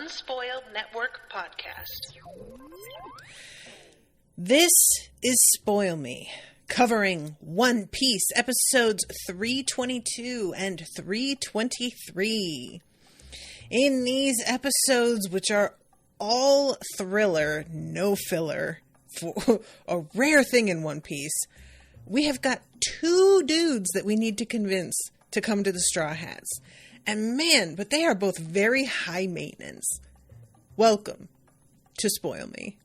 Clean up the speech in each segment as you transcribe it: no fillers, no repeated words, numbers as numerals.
Unspoiled Network podcast. This is Spoil Me, covering One Piece episodes 322 and 323. In these episodes, which are all thriller, no filler, for a rare thing in One Piece, we have got two dudes that we need to convince to come to the Straw Hats. And man, but they are both very high maintenance. Welcome to Spoil Me.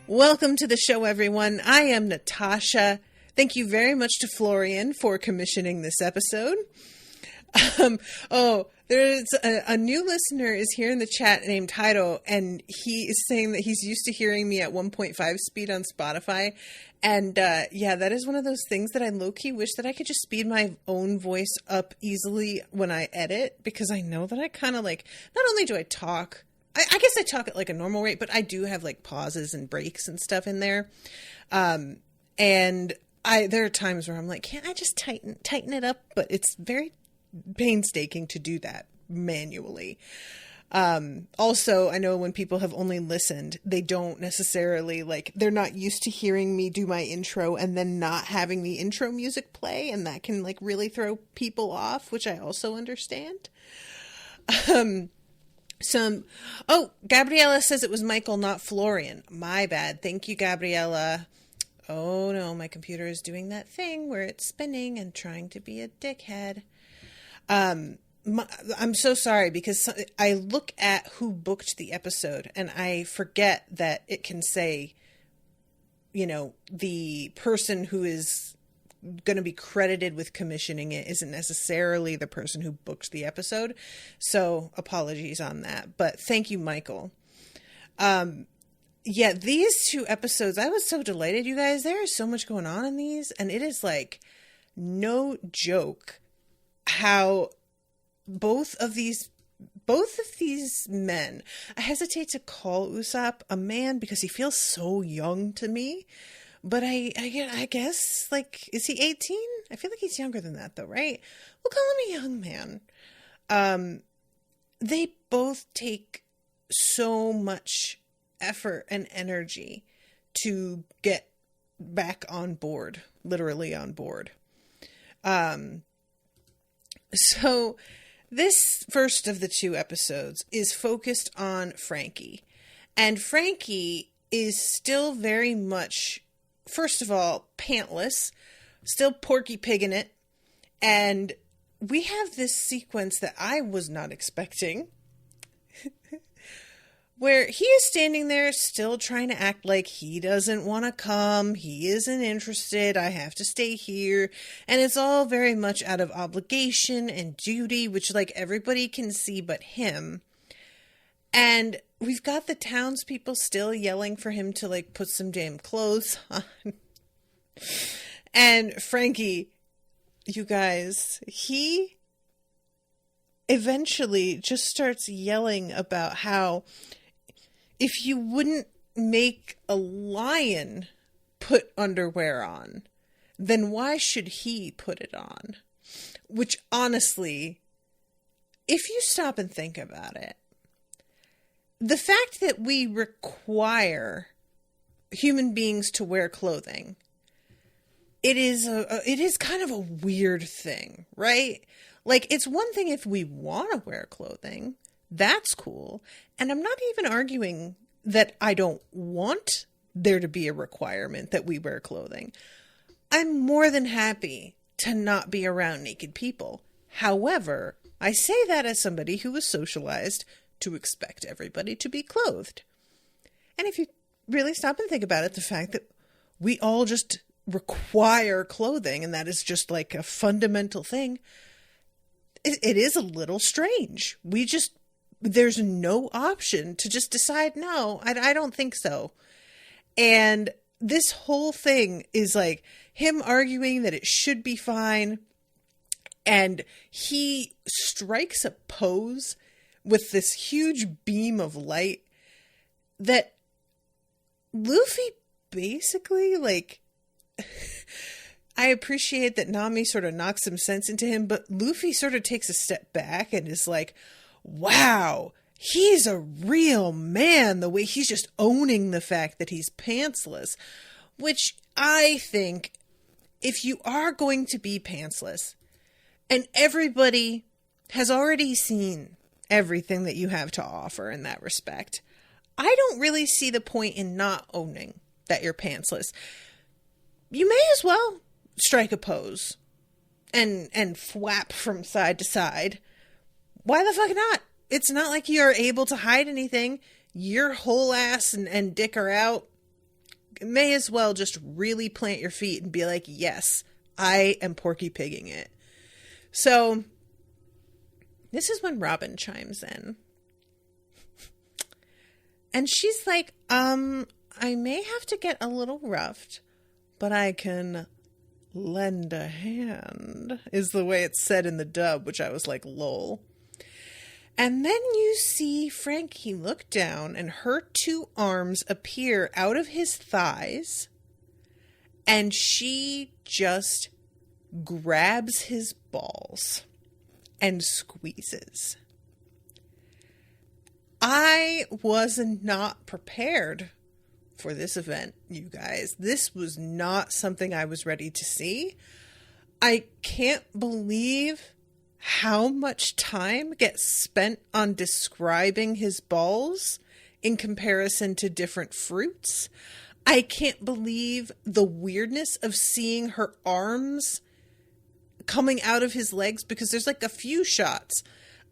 Welcome to the show, everyone. I am Natasha. Thank you very much to Florian for commissioning this episode. There's a new listener is here in the chat named Taito, and he is saying that he's used to hearing me at 1.5 speed on Spotify. And yeah, that is one of those things that I low-key wish that I could just speed my own voice up easily when I edit, because I know that I kind of like, not only do I talk, I guess I talk at like a normal rate, but I do have like pauses and breaks and stuff in there. And there are times where I'm like, can't I just tighten it up? But it's very painstaking to do that manually. Also, I know when people have only listened, they don't necessarily they're not used to hearing me do my intro and then not having the intro music play. And that can really throw people off, which I also understand. Gabriella says it was Michael, not Florian. My bad. Thank you, Gabriella. Oh no, my computer is doing that thing where it's spinning and trying to be a dickhead. I'm so sorry, because I look at who booked the episode and I forget that it can say, the person who is going to be credited with commissioning it isn't necessarily the person who booked the episode. So apologies on that, but thank you, Michael. Yeah, these two episodes, I was so delighted, you guys. There is so much going on in these, and it is no joke how both of these men, I hesitate to call Usopp a man because he feels so young to me, but I guess, is he 18? I feel like he's younger than that, though, right? We'll call him a young man. They both take so much effort and energy to get back on board, literally on board. So this first of the two episodes is focused on Frankie, and Frankie is still very much, first of all, pantless, still Porky Pigging it. And we have this sequence that I was not expecting where he is standing there still trying to act like he doesn't want to come. He isn't interested. I have to stay here. And it's all very much out of obligation and duty, which everybody can see but him. And we've got the townspeople still yelling for him to put some damn clothes on. And Frankie, you guys, he eventually just starts yelling about how if you wouldn't make a lion put underwear on, then why should he put it on? Which, honestly, if you stop and think about it, the fact that we require human beings to wear clothing, it is kind of a weird thing, right? It's one thing if we want to wear clothing. That's cool. And I'm not even arguing that I don't want there to be a requirement that we wear clothing. I'm more than happy to not be around naked people. However, I say that as somebody who was socialized to expect everybody to be clothed. And if you really stop and think about it, the fact that we all just require clothing, and that is just a fundamental thing, it is a little strange. There's no option to just decide, no, I don't think so. And this whole thing is him arguing that it should be fine. And he strikes a pose with this huge beam of light that Luffy basically, like, I appreciate that Nami sort of knocks some sense into him, but Luffy sort of takes a step back and is like, wow, he's a real man, the way he's just owning the fact that he's pantsless. Which I think, if you are going to be pantsless, and everybody has already seen everything that you have to offer in that respect, I don't really see the point in not owning that you're pantsless. You may as well strike a pose and flap from side to side. Why the fuck not? It's not like you're able to hide anything. Your whole ass and dick are out. May as well just really plant your feet and be like, yes, I am Porky Pigging it. So this is when Robin chimes in. And she's like, I may have to get a little roughed, but I can lend a hand, is the way it's said in the dub, which I was like, lol. And then you see Frankie look down and her two arms appear out of his thighs, and she just grabs his balls and squeezes. I was not prepared for this event, you guys. This was not something I was ready to see. I can't believe how much time gets spent on describing his balls in comparison to different fruits. I can't believe the weirdness of seeing her arms coming out of his legs, because there's like a few shots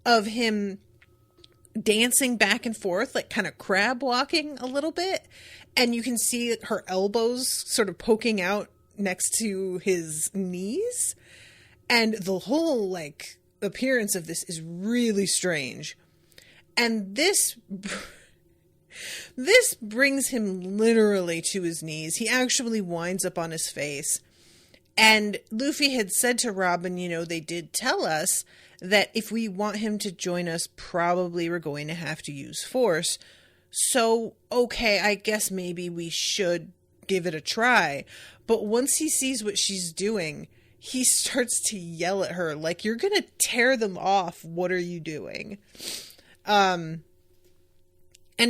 of him dancing back and forth, like kind of crab walking a little bit. And you can see her elbows sort of poking out next to his knees. And the whole like appearance of this is really strange. And this brings him literally to his knees. He actually winds up on his face. And Luffy had said to Robin, you know, they did tell us that if we want him to join us, probably we're going to have to use force. So, okay, I guess maybe we should give it a try. But once he sees what she's doing, he starts to yell at her, like, you're going to tear them off. What are you doing? And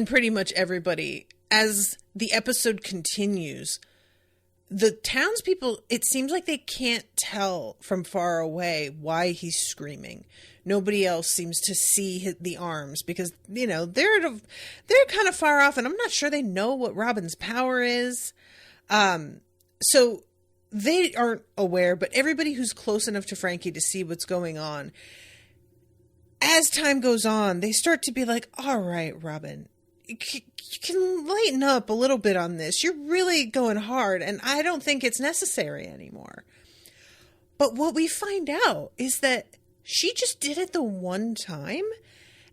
pretty much everybody, as the episode continues, the townspeople, it seems like they can't tell from far away why he's screaming. Nobody else seems to see the arms because, you know, they're kind of far off, and I'm not sure they know what Robin's power is. So they aren't aware, but everybody who's close enough to Frankie to see what's going on, as time goes on, they start to be like, all right, Robin, you can lighten up a little bit on this. You're really going hard, and I don't think it's necessary anymore. But what we find out is that she just did it the one time,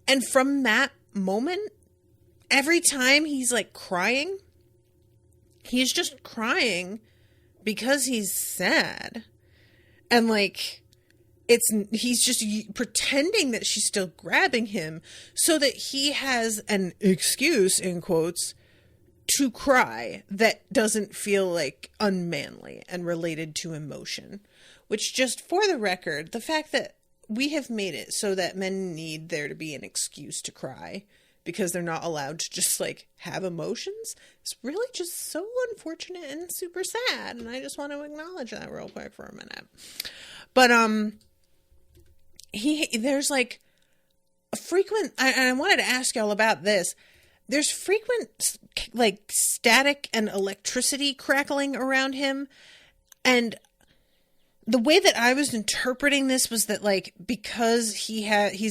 and from that moment, every time he's like crying, he's just crying because he's sad. And like, he's just pretending that she's still grabbing him so that he has an excuse, in quotes, to cry that doesn't feel like unmanly and related to emotion. Which, just for the record, the fact that we have made it so that men need there to be an excuse to cry because they're not allowed to just like have emotions is really just so unfortunate and super sad. And I just want to acknowledge that real quick for a minute. But, there's like a frequent, and I wanted to ask y'all about this. There's frequent like static and electricity crackling around him. And the way that I was interpreting this was that like, because he's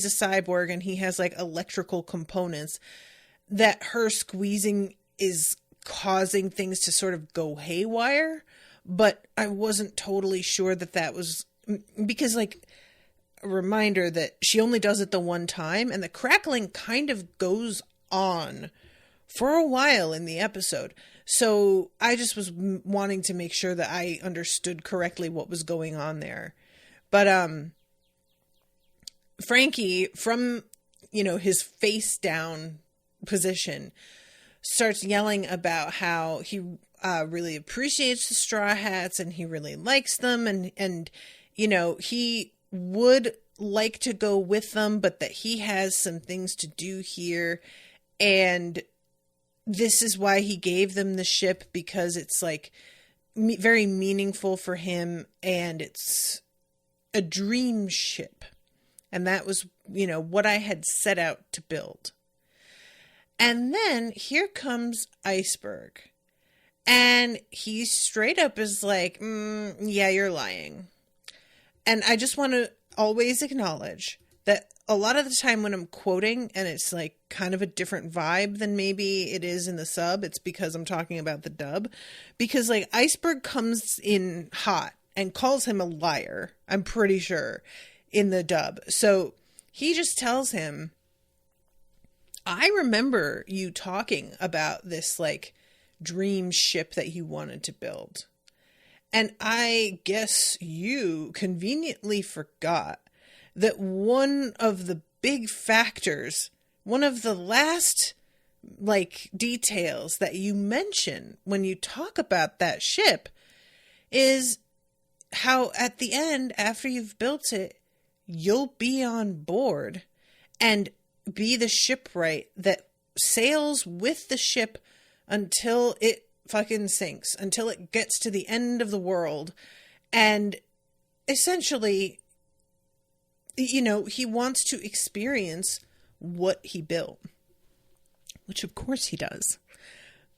a cyborg and he has like electrical components, that her squeezing is causing things to sort of go haywire. But I wasn't totally sure that was because like, a reminder that she only does it the one time, and the crackling kind of goes on for a while in the episode. So I just was wanting to make sure that I understood correctly what was going on there. But Frankie, from, his face down position, starts yelling about how he really appreciates the Straw Hats and he really likes them, and he would like to go with them, but that he has some things to do here, and this is why he gave them the ship, because it's like very meaningful for him, and it's a dream ship, and that was what I had set out to build. And then here comes Iceberg, and he straight up is like, yeah, you're lying. And I just want to always acknowledge that a lot of the time when I'm quoting and it's like kind of a different vibe than maybe it is in the sub, it's because I'm talking about the dub. Because like Iceberg comes in hot and calls him a liar, I'm pretty sure, in the dub. So he just tells him, I remember you talking about this like dream ship that you wanted to build. And I guess you conveniently forgot that one of the big factors, one of the last like details that you mention when you talk about that ship is how at the end, after you've built it, you'll be on board and be the shipwright that sails with the ship until it fucking sinks, until it gets to the end of the world. And essentially, he wants to experience what he built, which of course he does.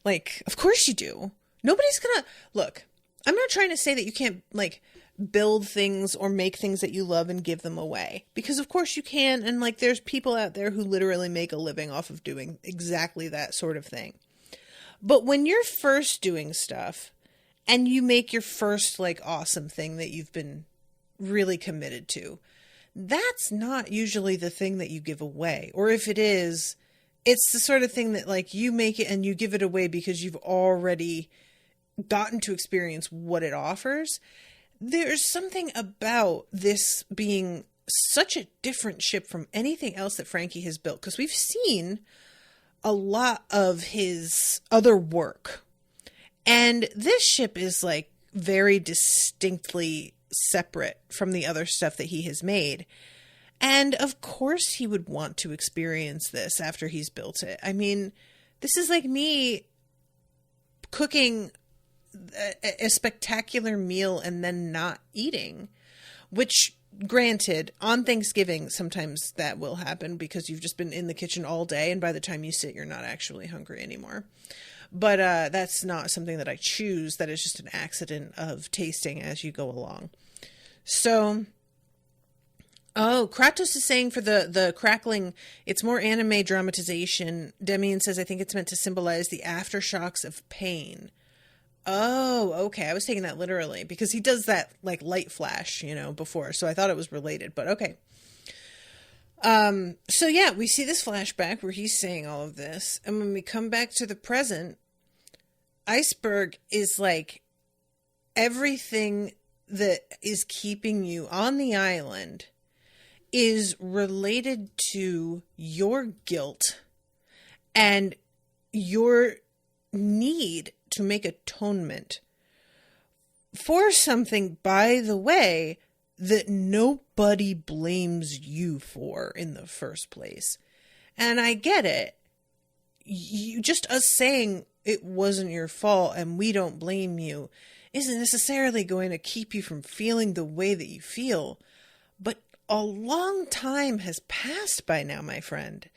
Like, of course you do. Nobody's gonna look. I'm not trying to say that you can't like build things or make things that you love and give them away, because of course you can. And like, there's people out there who literally make a living off of doing exactly that sort of thing. But when you're first doing stuff and you make your first like awesome thing that you've been really committed to, that's not usually the thing that you give away. Or if it is, it's the sort of thing that like you make it and you give it away because you've already gotten to experience what it offers. There's something about this being such a different ship from anything else that Frankie has built, because we've seen a lot of his other work, and this ship is like very distinctly separate from the other stuff that he has made. And of course he would want to experience this after he's built it. I mean, this is like me cooking a spectacular meal and then not eating, which granted, on Thanksgiving, sometimes that will happen because you've just been in the kitchen all day, and by the time you sit, you're not actually hungry anymore. But that's not something that I choose. That is just an accident of tasting as you go along. So, Kratos is saying for the crackling, it's more anime dramatization. Demian says, I think it's meant to symbolize the aftershocks of pain. Oh, okay. I was taking that literally because he does that like light flash, before. So I thought it was related, but okay. So yeah, we see this flashback where he's saying all of this. And when we come back to the present, Iceberg is like, everything that is keeping you on the island is related to your guilt and your need to make atonement for something, by the way, that nobody blames you for in the first place. And I get it. You just us saying it wasn't your fault and we don't blame you isn't necessarily going to keep you from feeling the way that you feel. But a long time has passed by now, my friend.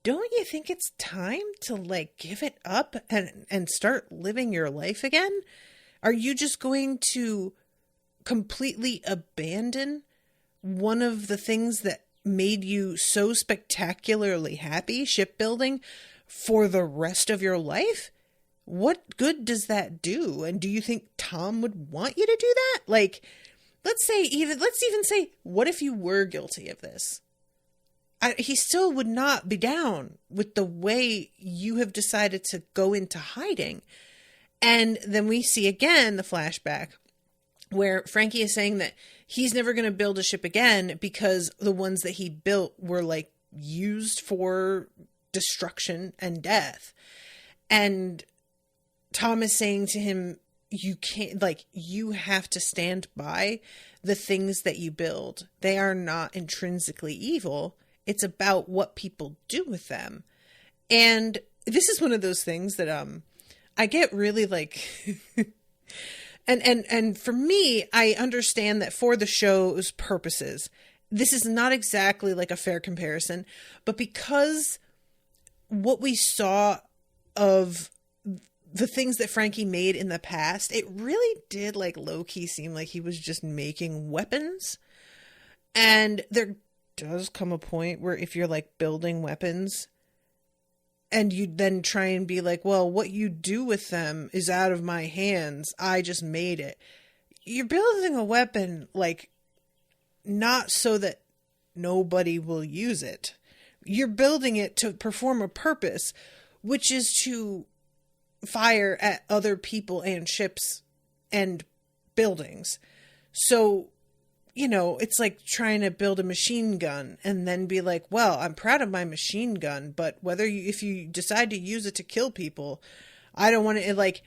Don't you think it's time to like give it up and start living your life again? Are you just going to completely abandon one of the things that made you so spectacularly happy, shipbuilding, for the rest of your life? What good does that do? And do you think Tom would want you to do that? Like, let's even say, what if you were guilty of this? He still would not be down with the way you have decided to go into hiding. And then we see again the flashback where Frankie is saying that he's never going to build a ship again because the ones that he built were like used for destruction and death. And Tom is saying to him, you can't, like, you have to stand by the things that you build. They are not intrinsically evil. It's about what people do with them. And this is one of those things that I get really like and for me, I understand that for the show's purposes, this is not exactly like a fair comparison, but because what we saw of the things that Frankie made in the past, it really did like low-key seem like he was just making weapons. And there does come a point where if you're like building weapons and you then try and be like, well, what you do with them is out of my hands, I just made it. You're building a weapon like not so that nobody will use it. You're building it to perform a purpose, which is to fire at other people and ships and buildings. So, you know, it's like trying to build a machine gun and then be like, well, I'm proud of my machine gun, but if you decide to use it to kill people, I don't want to, like,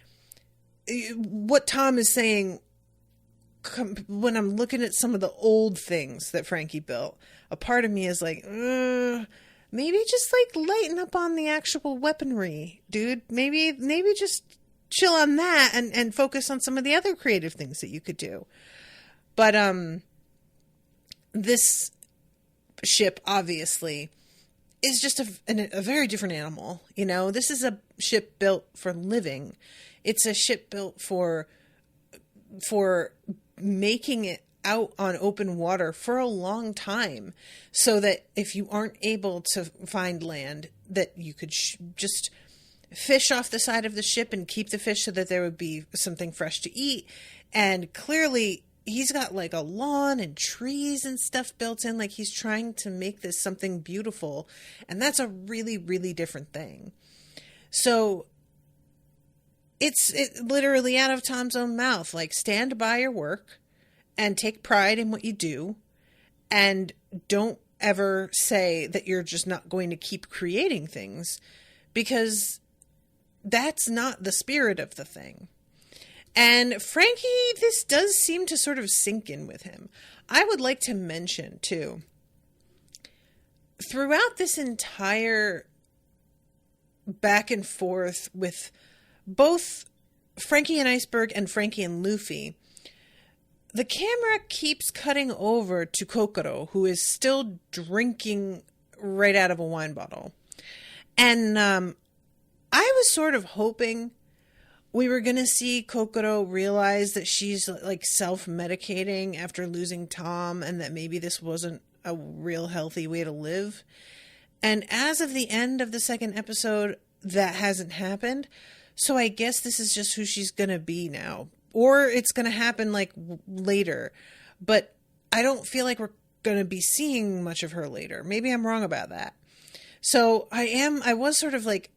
what Tom is saying, when I'm looking at some of the old things that Frankie built, a part of me is like, maybe just like lighten up on the actual weaponry, dude. Maybe just chill on that and focus on some of the other creative things that you could do. But, this ship obviously is just a very different animal. You know, this is a ship built for living. It's a ship built for making it out on open water for a long time, so that if you aren't able to find land, that you could just fish off the side of the ship and keep the fish so that there would be something fresh to eat. And clearly he's got like a lawn and trees and stuff built in, like he's trying to make this something beautiful. And that's a really, really different thing. So it's literally out of Tom's own mouth, like, stand by your work and take pride in what you do. And don't ever say that you're just not going to keep creating things, because that's not the spirit of the thing. And Frankie, this does seem to sort of sink in with him. I would like to mention, too, throughout this entire back and forth with both Frankie and Iceberg and Frankie and Luffy, the camera keeps cutting over to Kokoro, who is still drinking right out of a wine bottle. And I was sort of hoping we were going to see Kokoro realize that she's like self-medicating after losing Tom, and that maybe this wasn't a real healthy way to live. And as of the end of the second episode, that hasn't happened. So I guess this is just who she's going to be now. Or it's going to happen like later. But I don't feel like we're going to be seeing much of her later. Maybe I'm wrong about that. So I was sort of like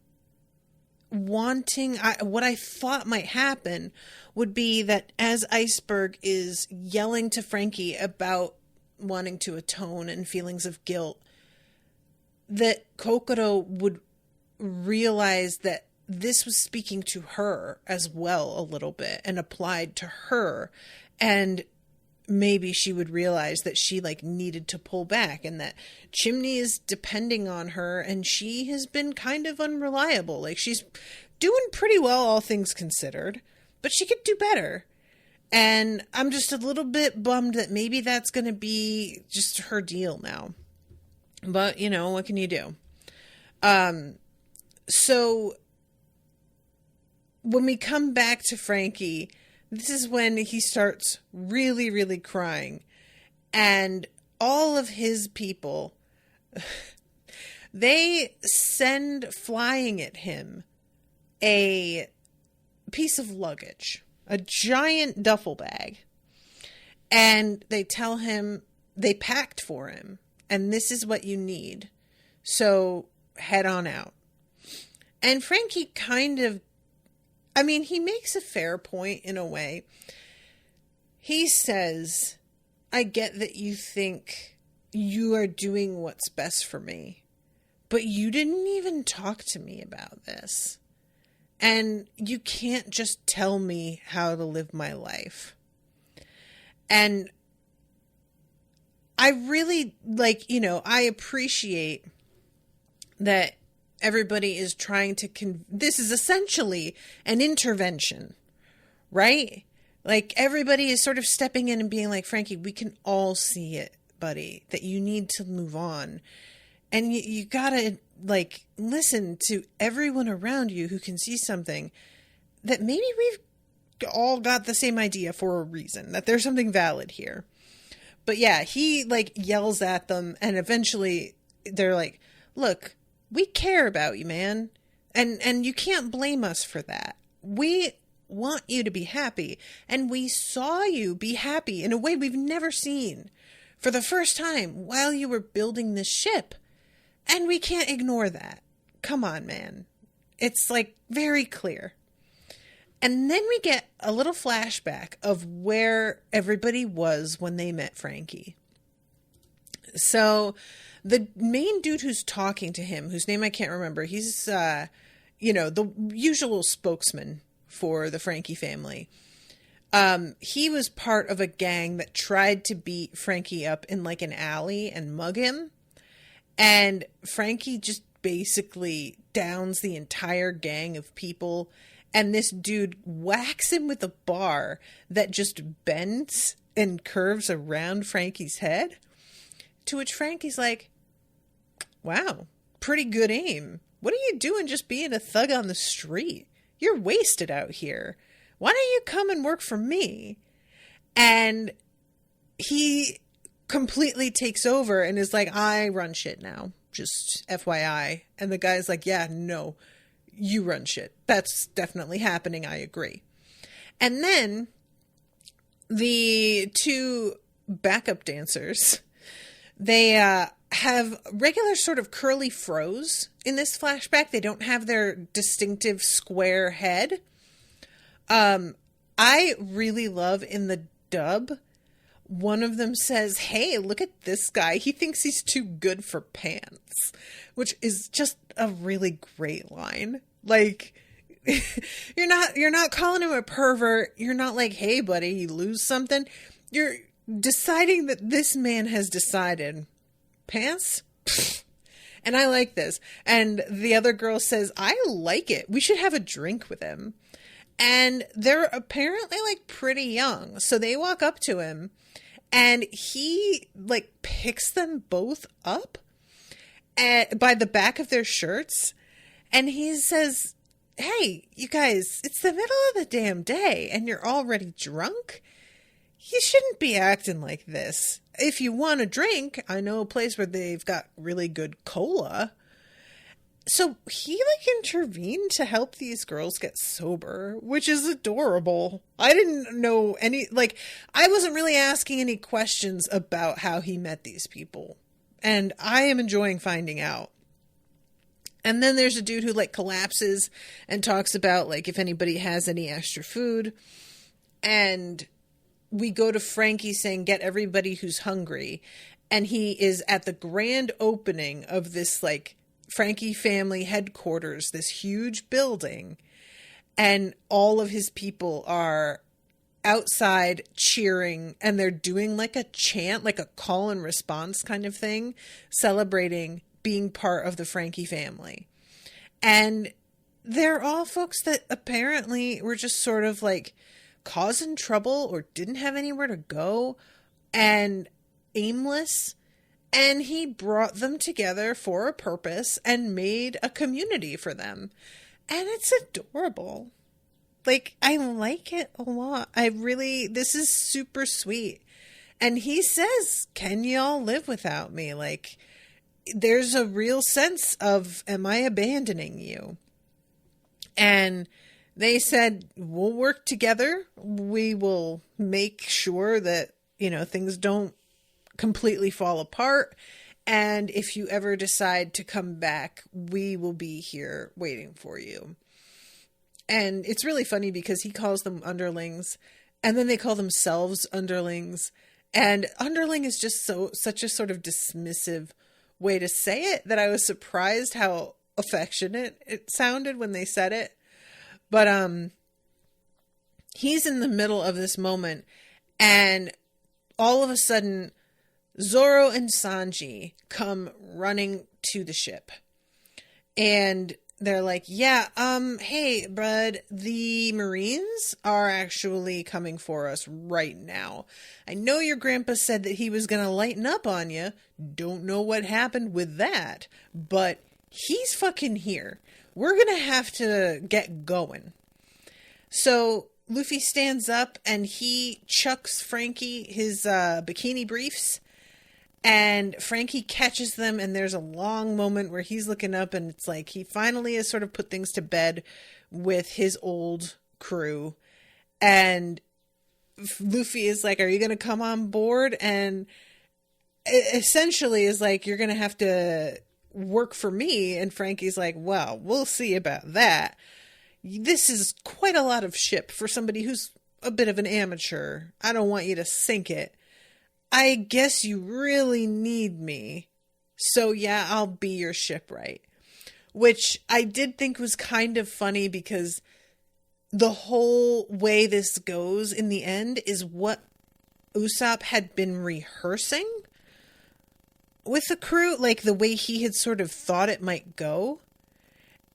what I thought might happen would be that as Iceberg is yelling to Frankie about wanting to atone and feelings of guilt, that Kokoro would realize that this was speaking to her as well a little bit and applied to her, and maybe she would realize that she like needed to pull back, and that Chimney is depending on her, and she has been kind of unreliable. Like, she's doing pretty well, all things considered, but she could do better. And I'm just a little bit bummed that maybe that's going to be just her deal now. But, you know, what can you do? So when we come back to Frankie, this is when he starts really, really crying. And all of his people, they send flying at him a piece of luggage, a giant duffel bag. And they tell him they packed for him, and this is what you need. So head on out. And Frankie kind of, I mean, he makes a fair point in a way. he says, I get that you think you are doing what's best for me, but you didn't even talk to me about this. And you can't just tell me how to live my life. And I really, like, you know, I appreciate that everybody is trying to, this is essentially an intervention, right? Like, everybody is sort of stepping in and being like, Frankie, we can all see it, buddy, that you need to move on. And you gotta, like, listen to everyone around you who can see something that maybe we've all got the same idea for a reason, that there's something valid here. But yeah, he, like, yells at them, and eventually they're like, look, we care about you, man. And you can't blame us for that. We want you to be happy. And we saw you be happy in a way we've never seen for the first time while you were building this ship. And we can't ignore that. Come on, man. It's, like, very clear. And then we get a little flashback of where everybody was when they met Frankie. So the main dude who's talking to him, whose name I can't remember, he's, the usual spokesman for the Frankie family. He was part of a gang that tried to beat Frankie up in, like, an alley and mug him. And Frankie just basically downs the entire gang of people. And this dude whacks him with a bar that just bends and curves around Frankie's head. To which Frankie's like, wow, pretty good aim. What are you doing just being a thug on the street? You're wasted out here. Why don't you come and work for me? And he completely takes over and is like, I run shit now. Just FYI. And the guy's like, yeah, no, you run shit. That's definitely happening. I agree. And then the two backup dancers, they have regular sort of curly froze in this flashback. They don't have their distinctive square head. I really love in the dub, one of them says, hey, look at this guy. He thinks he's too good for pants, which is just a really great line. Like, you're not calling him a pervert. You're not like, hey, buddy, you lose something. You're deciding that this man has decided pants. And I like this. And the other girl says, I like it. We should have a drink with him. And they're apparently, like, pretty young. So they walk up to him and he, like, picks them both up by the back of their shirts. And he says, hey, you guys, it's the middle of the damn day and you're already drunk. You shouldn't be acting like this. If you want a drink, I know a place where they've got really good cola. So he, like, intervened to help these girls get sober, which is adorable. I didn't know I wasn't really asking any questions about how he met these people. And I am enjoying finding out. And then there's a dude who, like, collapses and talks about, like, if anybody has any extra food. And we go to Frankie saying, get everybody who's hungry. And he is at the grand opening of this, like, Frankie family headquarters, this huge building, and all of his people are outside cheering, and they're doing like a chant, like a call and response kind of thing, celebrating being part of the Frankie family. And they're all folks that apparently were just sort of like causing trouble or didn't have anywhere to go and aimless. And he brought them together for a purpose and made a community for them. And it's adorable. Like, I like it a lot. This is super sweet. And he says, can y'all live without me? Like, there's a real sense of, am I abandoning you? And they said, we'll work together. We will make sure that, things don't completely fall apart, and if you ever decide to come back, we will be here waiting for you. And it's really funny because he calls them underlings, And then they call themselves underlings. And underling is just such a sort of dismissive way to say it that I was surprised how affectionate it sounded when they said it. But he's in the middle of this moment, and all of a sudden Zorro and Sanji come running to the ship. And they're like, yeah, hey, bud, the Marines are actually coming for us right now. I know your grandpa said that he was going to lighten up on you. Don't know what happened with that, but he's fucking here. We're going to have to get going. So Luffy stands up and he chucks Frankie his bikini briefs. And Frankie catches them, and there's a long moment where he's looking up, and it's like he finally has sort of put things to bed with his old crew. And Luffy is like, are you going to come on board? And essentially is like, you're going to have to work for me. And Frankie's like, well, we'll see about that. This is quite a lot of ship for somebody who's a bit of an amateur. I don't want you to sink it. I guess you really need me. So yeah, I'll be your shipwright. Which I did think was kind of funny because the whole way this goes in the end is what Usopp had been rehearsing with the crew. Like the way he had sort of thought it might go.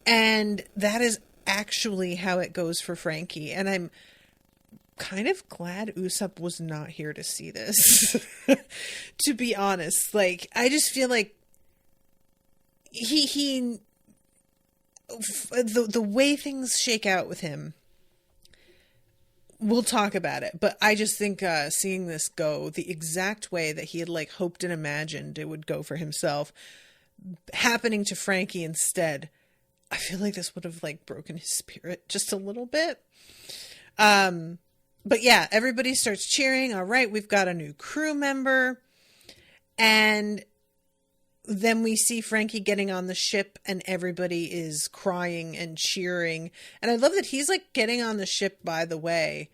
And that is actually how it goes for Frankie. And I'm kind of glad Usopp was not here to see this. To be honest, like I just feel like the way things shake out with him, we'll talk about it, but I just think seeing this go the exact way that he had like hoped and imagined it would go for himself, happening to Frankie instead, I feel like this would have like broken his spirit just a little bit. But yeah, everybody starts cheering. All right, we've got a new crew member. And then we see Frankie getting on the ship and everybody is crying and cheering. And I love that he's like getting on the ship, by the way,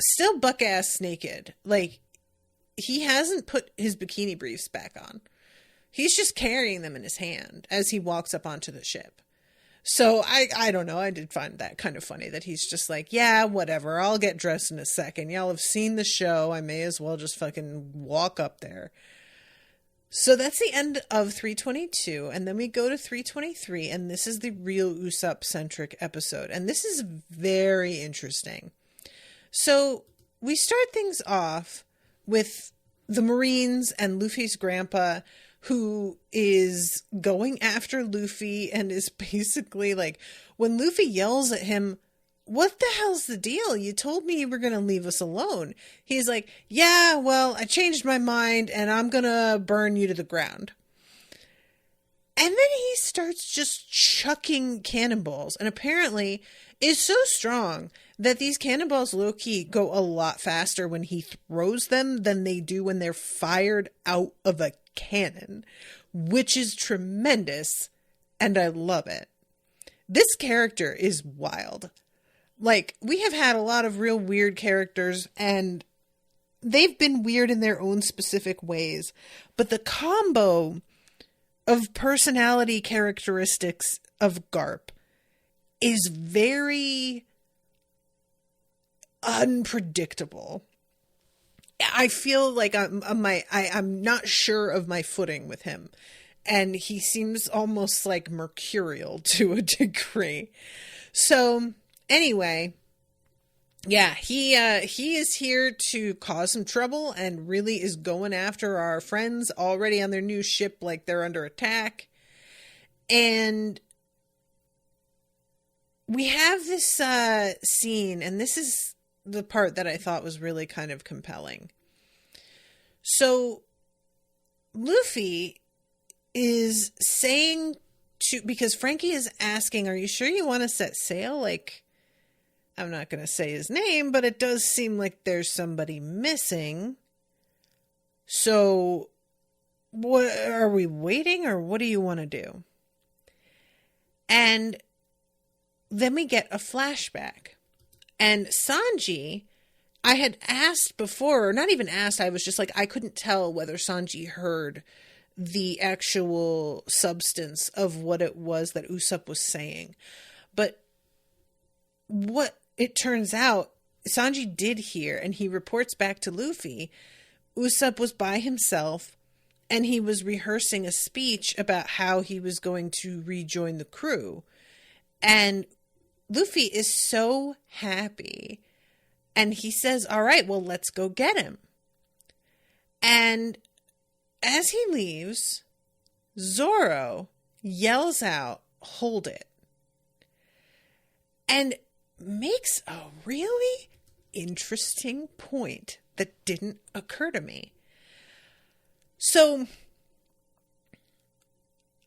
still buck-ass naked. Like he hasn't put his bikini briefs back on. He's just carrying them in his hand as he walks up onto the ship. So I don't know. I did find that kind of funny that he's just like, yeah, whatever. I'll get dressed in a second. Y'all have seen the show. I may as well just fucking walk up there. So that's the end of 322. And then we go to 323. And this is the real Usopp centric episode. And this is very interesting. So we start things off with the Marines and Luffy's grandpa, who is going after Luffy and is basically like, when Luffy yells at him, what the hell's the deal? You told me you were going to leave us alone. He's like, yeah, well, I changed my mind and I'm going to burn you to the ground. And then he starts just chucking cannonballs, and apparently is so strong that these cannonballs low-key go a lot faster when he throws them than they do when they're fired out of a cannon, which is tremendous, and I love it. This character is wild. Like, we have had a lot of real weird characters, and they've been weird in their own specific ways, but the combo of personality characteristics of Garp is very unpredictable. I feel like I'm not sure of my footing with him, and he seems almost like mercurial to a degree. So anyway, yeah, he is here to cause some trouble and really is going after our friends already on their new ship, like they're under attack. And we have this scene, and this is the part that I thought was really kind of compelling. So Luffy is saying because Frankie is asking, are you sure you want to set sail? Like, I'm not going to say his name, but it does seem like there's somebody missing. So what are we waiting, or what do you want to do? And then we get a flashback, and Sanji, I had asked before, or not even asked, I was just like, I couldn't tell whether Sanji heard the actual substance of what it was that Usopp was saying. But what it turns out, Sanji did hear, and he reports back to Luffy, Usopp was by himself, and he was rehearsing a speech about how he was going to rejoin the crew. And Luffy is so happy. And he says, all right, well, let's go get him. And as he leaves, Zorro yells out, hold it. And makes a really interesting point that didn't occur to me. So,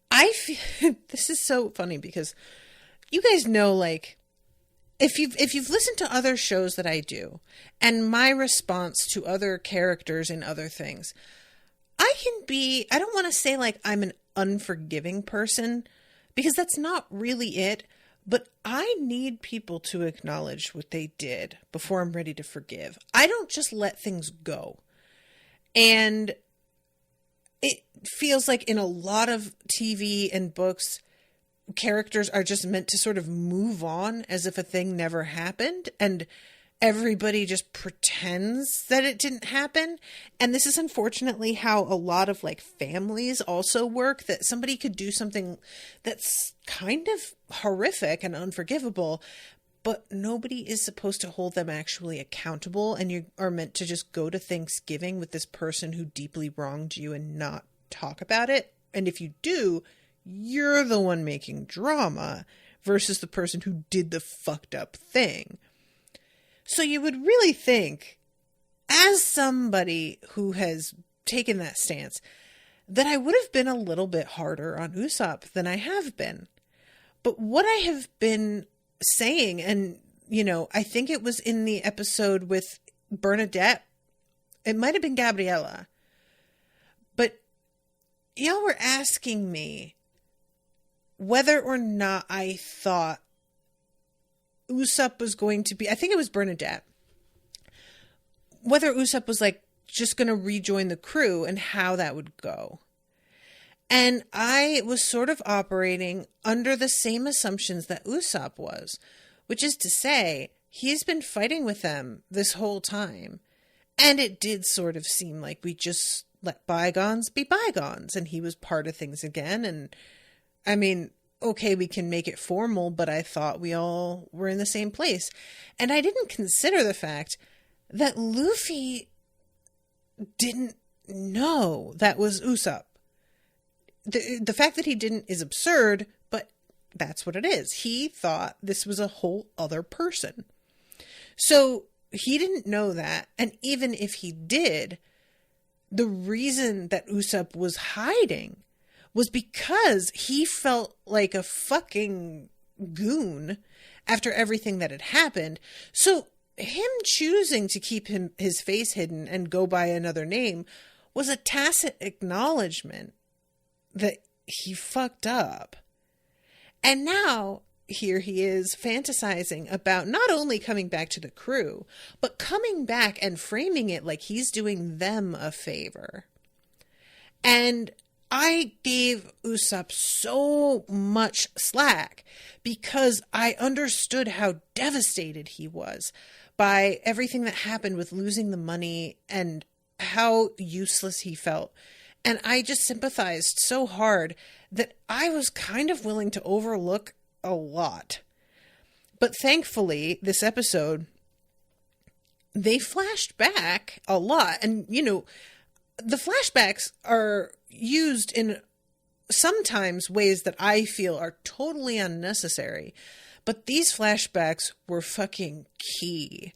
I feel, this is so funny because you guys know, like, if you've listened to other shows that I do, and my response to other characters and other things, I don't want to say like I'm an unforgiving person, because that's not really it, but I need people to acknowledge what they did before I'm ready to forgive. I don't just let things go. And it feels like in a lot of TV and books, characters are just meant to sort of move on as if a thing never happened, and everybody just pretends that it didn't happen. And this is unfortunately how a lot of like families also work, that somebody could do something that's kind of horrific and unforgivable, but nobody is supposed to hold them actually accountable, and you are meant to just go to Thanksgiving with this person who deeply wronged you and not talk about it. And if you do, you're the one making drama versus the person who did the fucked up thing. So you would really think, as somebody who has taken that stance, that I would have been a little bit harder on Usopp than I have been. But what I have been saying, and, you know, I think it was in the episode with Bernadette, it might have been Gabriella, but y'all were asking me whether or not I thought Usopp was going to be, I think it was Bernadette, whether Usopp was like just going to rejoin the crew and how that would go. And I was sort of operating under the same assumptions that Usopp was, which is to say, he's been fighting with them this whole time. And it did sort of seem like we just let bygones be bygones, and he was part of things again. And I mean, okay, we can make it formal, but I thought we all were in the same place. And I didn't consider the fact that Luffy didn't know that was Usopp. The fact that he didn't is absurd, but that's what it is. He thought this was a whole other person. So he didn't know that. And even if he did, the reason that Usopp was hiding was because he felt like a fucking goon after everything that had happened. So him choosing to keep his face hidden and go by another name was a tacit acknowledgement that he fucked up. And now here he is fantasizing about not only coming back to the crew, but coming back and framing it like he's doing them a favor. And I gave Usopp so much slack because I understood how devastated he was by everything that happened with losing the money and how useless he felt. And I just sympathized so hard that I was kind of willing to overlook a lot. But thankfully, this episode, they flashed back a lot. And, you know, the flashbacks are used in sometimes ways that I feel are totally unnecessary. But these flashbacks were fucking key,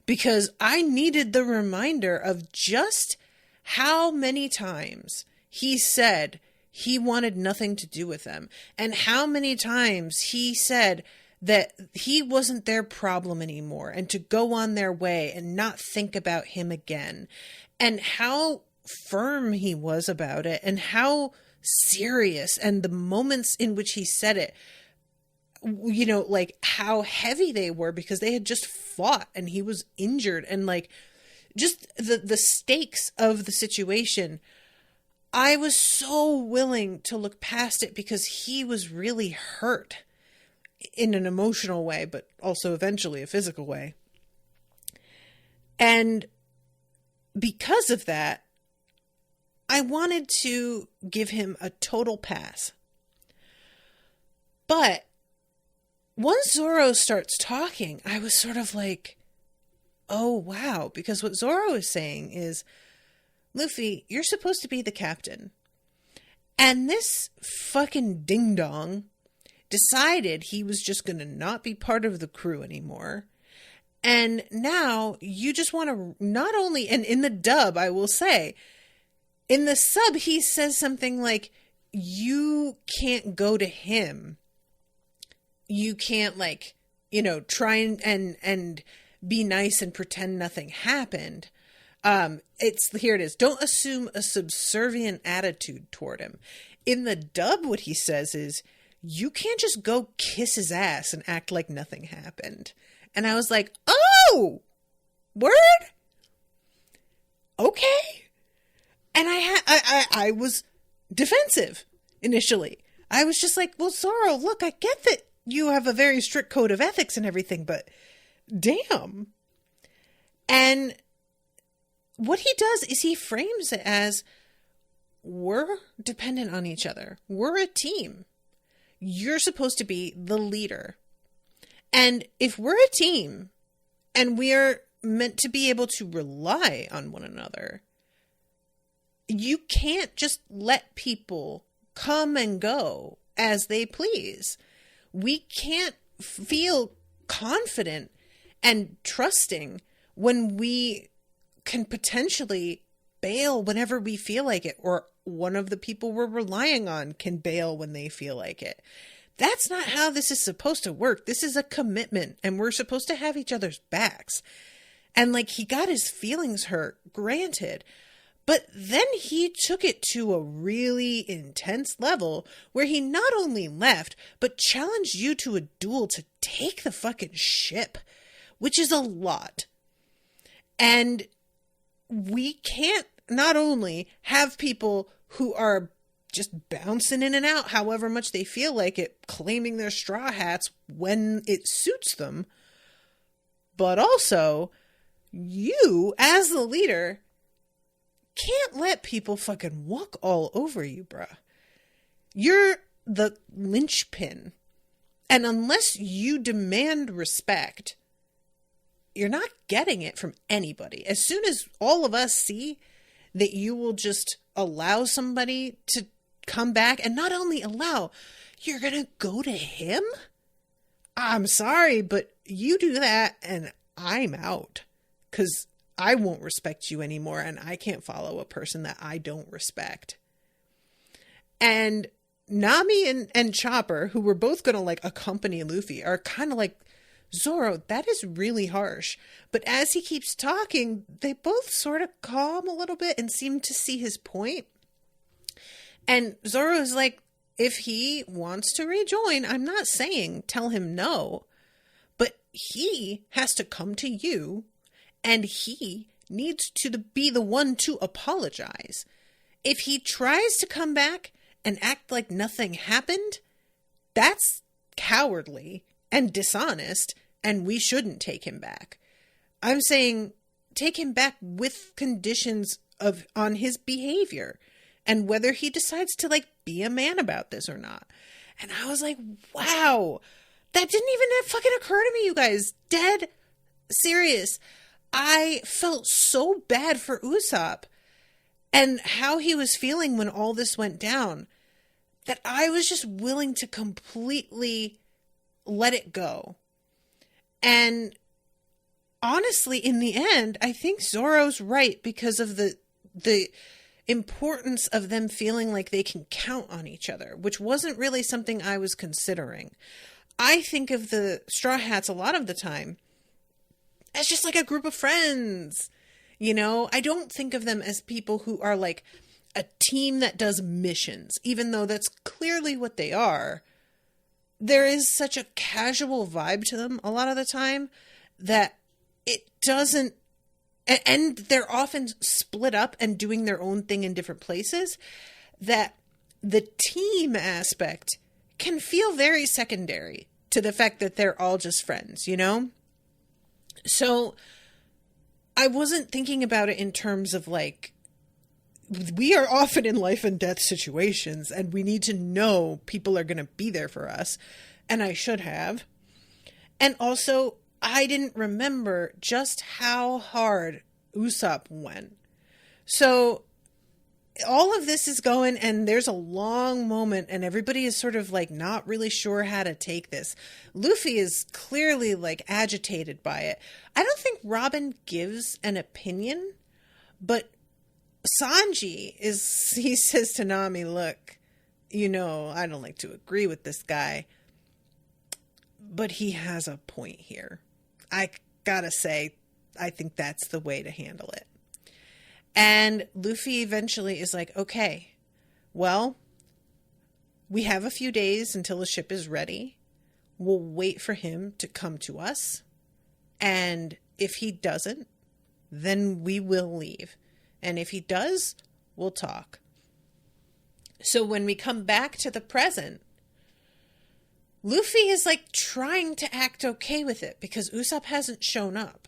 because I needed the reminder of just how many times he said he wanted nothing to do with them, and how many times he said that he wasn't their problem anymore and to go on their way and not think about him again, and how firm he was about it and how serious, and the moments in which he said it you know, like how heavy they were because they had just fought and he was injured, and like just the stakes of the situation. I was so willing to look past it because he was really hurt in an emotional way, but also eventually a physical way. And because of that, I wanted to give him a total pass. But once Zorro starts talking, I was sort of like, oh, wow. Because what Zorro is saying is, Luffy, you're supposed to be the captain. And this fucking ding-dong decided he was just going to not be part of the crew anymore. And now you just want to not only, and in the dub, I will say, in the sub, he says something like, you can't go to him. You can't, like, you know, try and be nice and pretend nothing happened. Here it is. Don't assume a subservient attitude toward him. In the dub, what he says is, you can't just go kiss his ass and act like nothing happened. And I was like, oh, word? Okay. And I was defensive initially. I was just like, well, Zorro, look, I get that you have a very strict code of ethics and everything, but damn. And what he does is he frames it as, we're dependent on each other. We're a team. You're supposed to be the leader. And if we're a team and we are meant to be able to rely on one another, you can't just let people come and go as they please. We can't feel confident and trusting when we can potentially bail whenever we feel like it, or one of the people we're relying on can bail when they feel like it. That's not how this is supposed to work. This is a commitment, and we're supposed to have each other's backs. And like, he got his feelings hurt, granted, but then he took it to a really intense level where he not only left, but challenged you to a duel to take the fucking ship, which is a lot. And we can't not only have people who are just bouncing in and out however much they feel like it, claiming their straw hats when it suits them, but also you, as the leader, can't let people fucking walk all over you, bruh. You're the linchpin. And unless you demand respect, you're not getting it from anybody. As soon as all of us see that you will just allow somebody to come back, and not only allow, you're going to go to him? I'm sorry, but you do that and I'm out. Because I won't respect you anymore, and I can't follow a person that I don't respect. And Nami and Chopper, who were both going to like accompany Luffy, are kind of like, Zorro, that is really harsh. But as he keeps talking, they both sort of calm a little bit and seem to see his point. And Zorro is like, if he wants to rejoin, I'm not saying tell him no, but he has to come to you, and he needs to be the one to apologize. If he tries to come back and act like nothing happened, that's cowardly and dishonest, and we shouldn't take him back. I'm saying take him back with conditions on his behavior and whether he decides to like be a man about this or not. And I was like, wow, that didn't even fucking occur to me, you guys. Dead serious. I felt so bad for Usopp and how he was feeling when all this went down that I was just willing to completely let it go. And honestly, in the end, I think Zorro's right because of the importance of them feeling like they can count on each other, which wasn't really something I was considering. I think of the Straw Hats a lot of the time as just like a group of friends. You know, I don't think of them as people who are like a team that does missions, even though that's clearly what they are. there is such a casual vibe to them a lot of the time that it doesn't, and they're often split up and doing their own thing in different places, that the team aspect can feel very secondary to the fact that they're all just friends, you know? So I wasn't thinking about it in terms of like, we are often in life and death situations and we need to know people are going to be there for us. And I should have. And also, I didn't remember just how hard Usopp went. So all of this is going, and there's a long moment, and everybody is sort of like not really sure how to take this. Luffy is clearly like agitated by it. I don't think Robin gives an opinion, but Sanji he says to Nami, look, you know, I don't like to agree with this guy, but he has a point here. I gotta say, I think that's the way to handle it. And Luffy eventually is like, okay, well, we have a few days until the ship is ready. We'll wait for him to come to us. And if he doesn't, then we will leave. And if he does, we'll talk. So when we come back to the present, Luffy is like trying to act okay with it because Usopp hasn't shown up.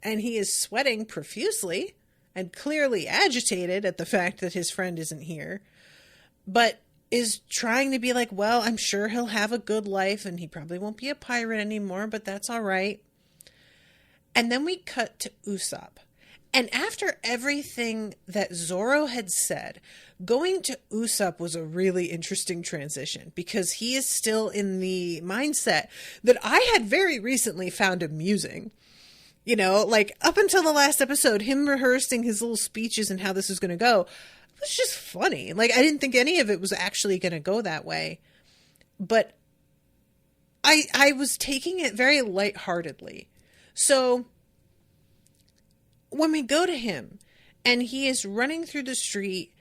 And he is sweating profusely and clearly agitated at the fact that his friend isn't here, but is trying to be like, well, I'm sure he'll have a good life and he probably won't be a pirate anymore, but that's all right. And then we cut to Usopp. And after everything that Zorro had said, going to Usopp was a really interesting transition because he is still in the mindset that I had very recently found amusing. You know, like up until the last episode, him rehearsing his little speeches and how this was going to go was just funny. Like, I didn't think any of it was actually going to go that way. But I was taking it very lightheartedly. So when we go to him and he is running through the street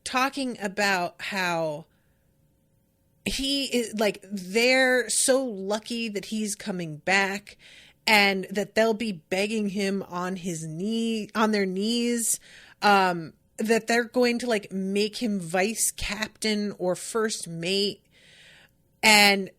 talking about how he is like, they're so lucky that he's coming back and that they'll be begging him on their knees, that they're going to like make him vice captain or first mate. And,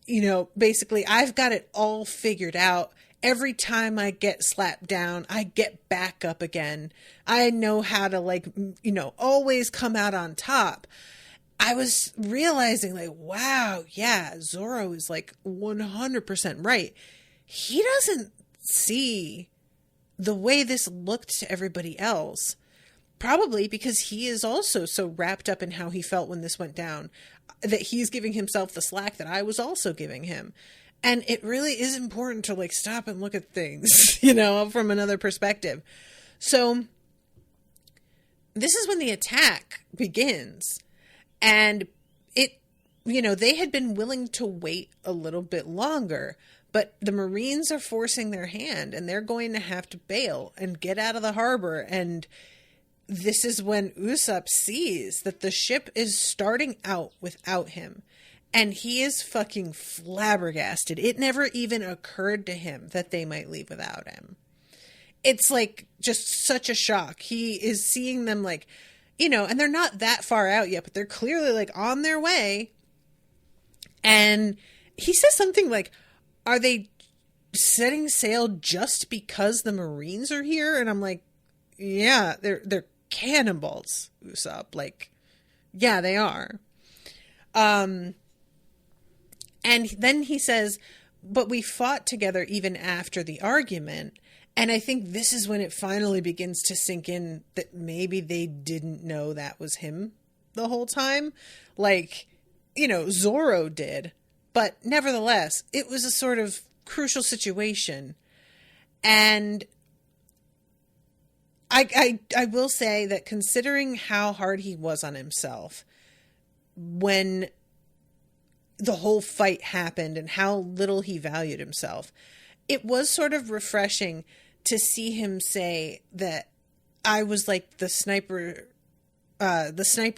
you know, basically I've got it all figured out. Every time I get slapped down, I get back up again. I know how to like, you know, always come out on top. I was realizing like, wow, yeah, Zorro is like 100% right. He doesn't see the way this looked to everybody else, probably because he is also so wrapped up in how he felt when this went down, that he's giving himself the slack that I was also giving him. And it really is important to like stop and look at things, you know, from another perspective. So this is when the attack begins, and it, you know, they had been willing to wait a little bit longer. But the Marines are forcing their hand and they're going to have to bail and get out of the harbor. And this is when Usopp sees that the ship is starting out without him. And he is fucking flabbergasted. It never even occurred to him that they might leave without him. It's like just such a shock. He is seeing them like, you know, and they're not that far out yet, but they're clearly like on their way. And he says something like, are they setting sail just because the Marines are here? And I'm like, yeah, they're cannonballs, Usopp. Like, yeah, they are. And then he says, but we fought together even after the argument. And I think this is when it finally begins to sink in that maybe they didn't know that was him the whole time. Like, you know, Zorro did. But nevertheless, it was a sort of crucial situation. And I will say that considering how hard he was on himself when the whole fight happened and how little he valued himself, it was sort of refreshing to see him say that I was like the sniper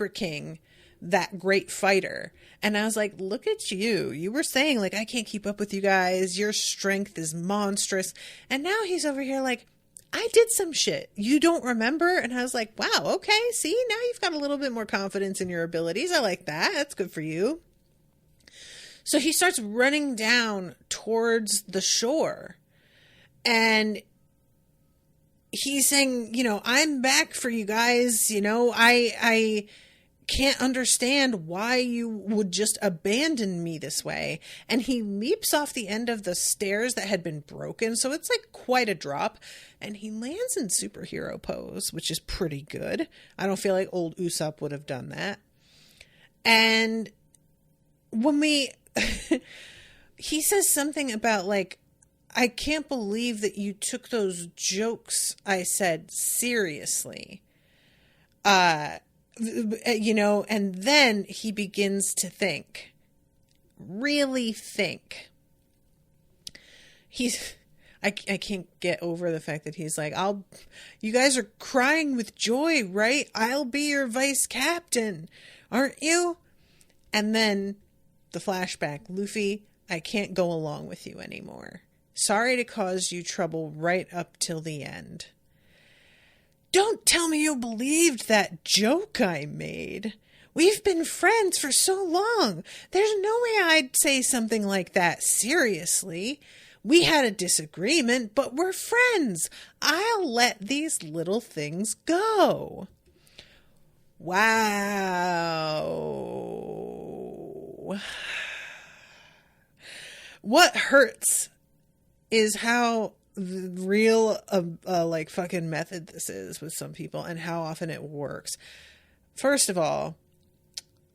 king that great fighter. And I was like, look at you. You were saying, like, I can't keep up with you guys. Your strength is monstrous. And now he's over here like, I did some shit. You don't remember? And I was like, wow, okay. See, now you've got a little bit more confidence in your abilities. I like that. That's good for you. So he starts running down towards the shore. And he's saying, you know, I'm back for you guys. You know, I can't understand why you would just abandon me this way. And he leaps off the end of the stairs that had been broken. So it's like quite a drop. And he lands in superhero pose, which is pretty good. I don't feel like old Usopp would have done that. And when he says something about like, I can't believe that you took those jokes I said seriously. You know, and then he begins to think, really think. I can't get over the fact that he's like, you guys are crying with joy, right? I'll be your vice captain, aren't you? And then the flashback, Luffy, I can't go along with you anymore. Sorry to cause you trouble right up till the end. Don't tell me you believed that joke I made. We've been friends for so long. There's no way I'd say something like that seriously. We had a disagreement, but we're friends. I'll let these little things go. Wow. What hurts is how real like fucking method this is with some people and how often it works. First of all,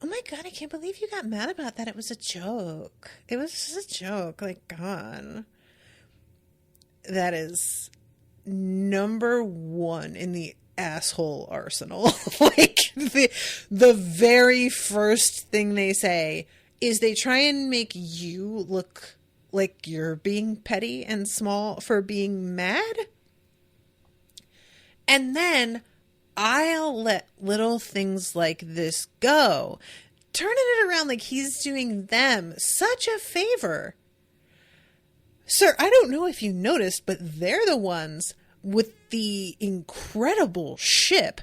oh my God, I can't believe you got mad about that. It was a joke. It was just a joke. Like, God. That is number one in the asshole arsenal. Like, the very first thing they say is they try and make you look like you're being petty and small for being mad. And then I'll let little things like this go. Turning it around like he's doing them such a favor. Sir, I don't know if you noticed, but they're the ones with the incredible ship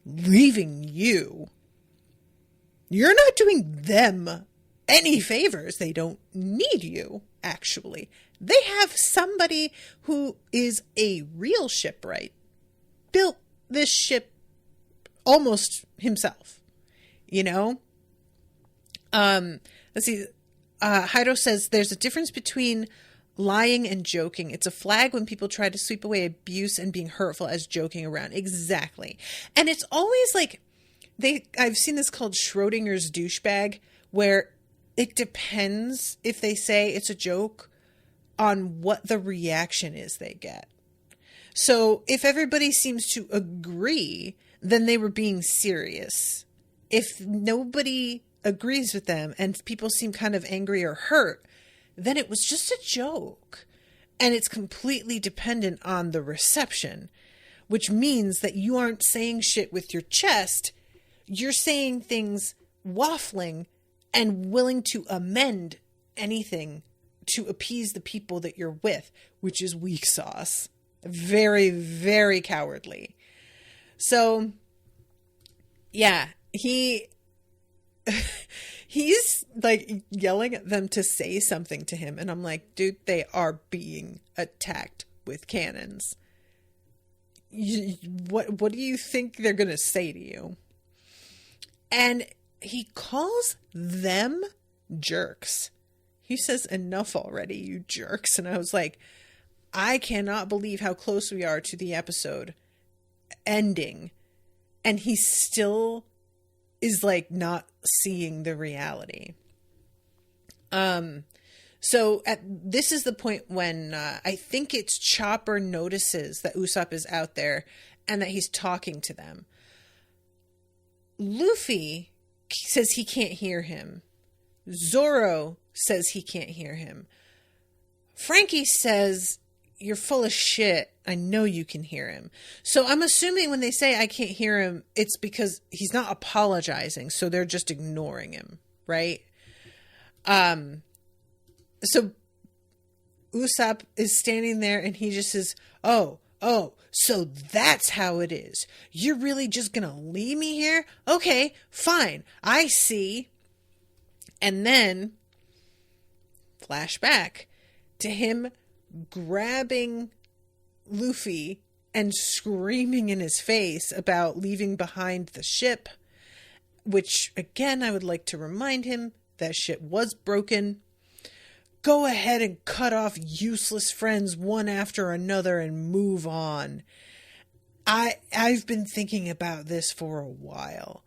leaving you. You're not doing them any favors. They don't need you, actually. They have somebody who is a real shipwright, built this ship almost himself, you know? Let's see. Haido says there's a difference between lying and joking. It's a flag when people try to sweep away abuse and being hurtful as joking around. Exactly. And it's always like I've seen this called Schrodinger's douchebag, where it depends if they say it's a joke on what the reaction is they get. So if everybody seems to agree, then they were being serious. If nobody agrees with them and people seem kind of angry or hurt, then it was just a joke. And it's completely dependent on the reception, which means that you aren't saying shit with your chest. You're saying things waffling and willing to amend anything to appease the people that you're with, which is weak sauce. Very, very cowardly. So, yeah, he's like yelling at them to say something to him. And I'm like, dude, they are being attacked with cannons. What do you think they're going to say to you? And he calls them jerks. He says, enough already, you jerks. And I was like, I cannot believe how close we are to the episode ending. And he still is like not seeing the reality. So this is the point when I think it's Chopper notices that Usopp is out there and that he's talking to them. Luffy says he can't hear him. Zorro says he can't hear him. Frankie says you're full of shit. I know you can hear him. So I'm assuming when they say I can't hear him, it's because he's not apologizing. So they're just ignoring him, right? So Usopp is standing there and he just says, oh, so that's how it is. You're really just gonna leave me here? Okay, fine. I see. And then flashback to him grabbing Luffy and screaming in his face about leaving behind the ship, which again, I would like to remind him that shit was broken. Go ahead and cut off useless friends one after another and move on. I've been thinking about this for a while.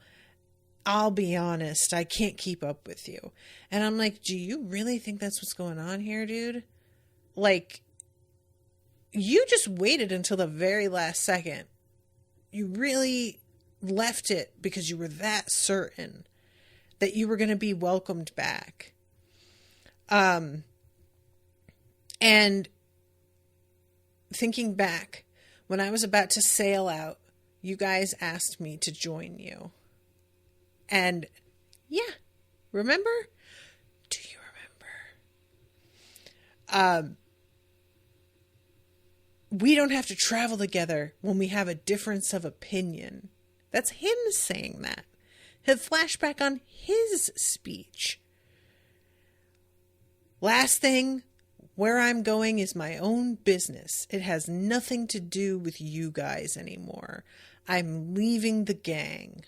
I'll be honest, I can't keep up with you. And I'm like, do you really think that's what's going on here, dude? Like, you just waited until the very last second. You really left it because you were that certain that you were going to be welcomed back. And thinking back, when I was about to sail out, you guys asked me to join you. And yeah, remember? Do you remember? We don't have to travel together when we have a difference of opinion. That's him saying that. His flashback on his speech. Last thing, where I'm going is my own business. It has nothing to do with you guys anymore. I'm leaving the gang.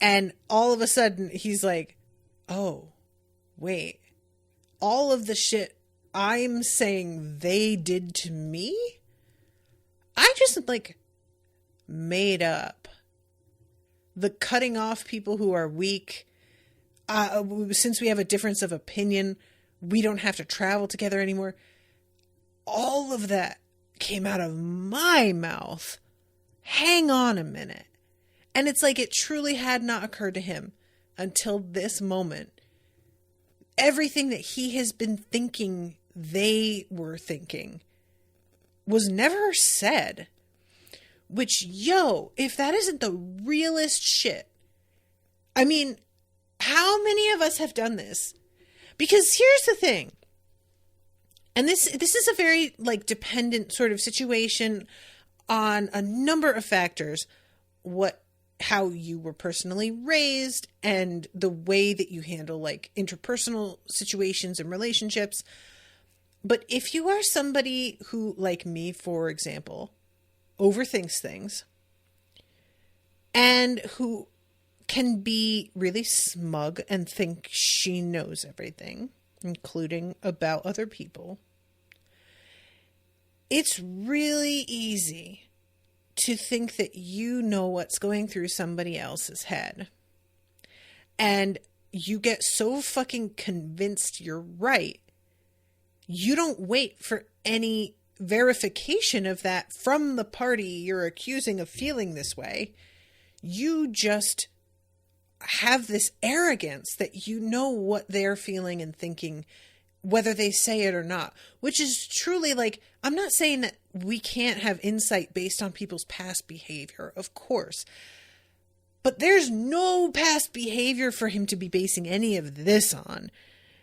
And all of a sudden, he's like, oh, wait. All of the shit I'm saying they did to me, I just, made up. The cutting off people who are weak. Since we have a difference of opinion, we don't have to travel together anymore. All of that came out of my mouth. Hang on a minute. And it's like it truly had not occurred to him until this moment. Everything that he has been thinking they were thinking was never said. Which, if that isn't the realest shit. I mean, how many of us have done this? Because here's the thing. And this is a very, dependent sort of situation on a number of factors. How you were personally raised and the way that you handle interpersonal situations and relationships. But if you are somebody who, like me, for example, overthinks things and who can be really smug and think she knows everything, including about other people, it's really easy to think that you know what's going through somebody else's head. And you get so fucking convinced you're right. You don't wait for any verification of that from the party you're accusing of feeling this way. You just have this arrogance that you know what they're feeling and thinking, whether they say it or not, which is truly I'm not saying that we can't have insight based on people's past behavior, of course, but there's no past behavior for him to be basing any of this on.